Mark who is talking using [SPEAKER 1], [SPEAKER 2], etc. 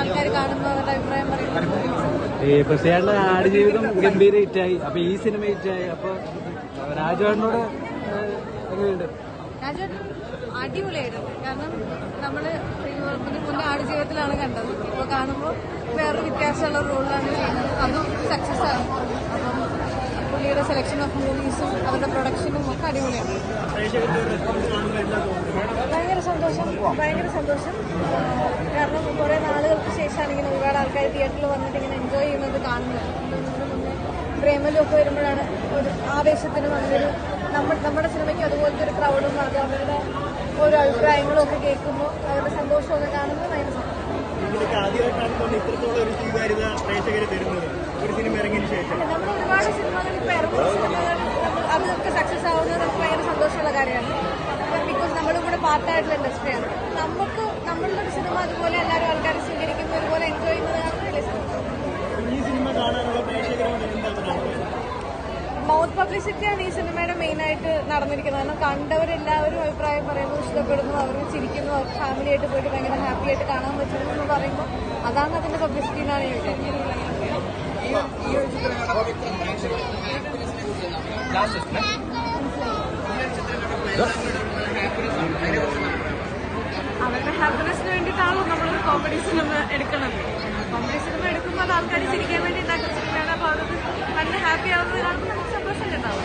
[SPEAKER 1] ആൾക്കാർ കാണുമ്പോൾ അവരുടെ അഭിപ്രായം പറയുന്നത്.
[SPEAKER 2] ഈ പ്രസിയാളുടെ ആടുജീവിതം ഗംഭീര ഹിറ്റായി, അപ്പൊ ഈ സിനിമ ഹിറ്റായി, അപ്പൊ രാജുവേട്ടനോട് എങ്ങനെയുണ്ട്?
[SPEAKER 1] രാജുവേട്ടൻ അടിപൊളിയായിരുന്നു. കാരണം നമ്മള് മുന്നേ ആടുജീവിതത്തിലാണ് കണ്ടത്, ഇപ്പൊ കാണുമ്പോൾ വേറൊരു വ്യത്യാസമുള്ള റോളിലാണ് ചെയ്യുന്നത്. അതും സക്സസ് ആണ്. അപ്പം പുള്ളിയുടെ സെലക്ഷൻ ഓഫ് മൂവീസും അവരുടെ പ്രൊഡക്ഷനും ഒക്കെ അടിപൊളിയാണ്. ഭയങ്കര സന്തോഷം. കാരണം കുറെ നാളുകൾക്ക് ശേഷമാണ് ഇങ്ങനെ ഒരുപാട് ആൾക്കാർ തിയേറ്ററിൽ വന്നിട്ട് ഇങ്ങനെ എൻജോയ് ചെയ്യുന്നത് കാണുന്നത്. പ്രേമലും ഒക്കെ വരുമ്പോഴാണ് ഒരു ആവേശത്തിനും അങ്ങനൊരു നമ്മുടെ സിനിമയ്ക്ക് അതുപോലത്തെ ഒരു ക്രൗഡും അത് അവരുടെ ഓരോ അഭിപ്രായങ്ങളും ഒക്കെ കേൾക്കുമ്പോൾ അവരുടെ സന്തോഷമൊക്കെ കാണുമ്പോൾ ഭയങ്കര സന്തോഷം. നമ്മൾ ഒരുപാട് സിനിമകൾ ഇപ്പൊ ഇറങ്ങുന്ന സിനിമകൾ അതൊക്കെ സക്സസ് ആവുന്നത് നമുക്ക് ഭയങ്കര സന്തോഷമുള്ള കാര്യമാണ്. ബിക്കോസ് നമ്മളും കൂടെ പാർട്ടായിട്ടുള്ള ഇൻഡസ്ട്രിയാണ്. നമുക്ക് നമ്മളുടെ ഒരു സിനിമ അതുപോലെ എല്ലാവരും ആൾക്കാർ സ്വീകരിക്കുന്നത് ഒരുപോലെ എൻജോയ് ചെയ്യുന്നത് കാണുന്നതല്ലേ സന്തോഷം. മൗത്ത് പബ്ലിസിറ്റിയാണ് ഈ സിനിമയുടെ മെയിനായിട്ട് നടന്നിരിക്കുന്നത്. കാരണം കണ്ടവരെല്ലാവരും അഭിപ്രായം പറയുന്നു, ഇഷ്ടപ്പെടുന്നു, അവർ ചിരിക്കുന്നു, അവർ ഫാമിലിയായിട്ട് പോയിട്ട് ഭയങ്കര ഹാപ്പി ആയിട്ട് കാണാൻ പറ്റുന്നു എന്ന് പറയുമ്പോൾ അതാണ് അതിന്റെ പബ്ലിസിറ്റി എന്നാണ് ഞാൻ വിചാരിക്കുന്നത്. അവരുടെ ഹാപ്പിനെസ്സിന് വേണ്ടിയിട്ടാണല്ലോ നമ്മളൊരു കോമഡി സിനിമ എടുക്കുന്നത്. കോമഡി സിനിമ എടുക്കുമ്പോൾ അത് ആൾക്കാർ ചിരിക്കാൻ വേണ്ടി ഉണ്ടാക്കുന്ന സിനിമയാണ്. അപ്പോൾ അവർക്ക് കണ്ട് ഹാപ്പി ആവുന്നത് കാണുമ്പോൾ നമുക്ക് സന്തോഷം ഉണ്ടാവും.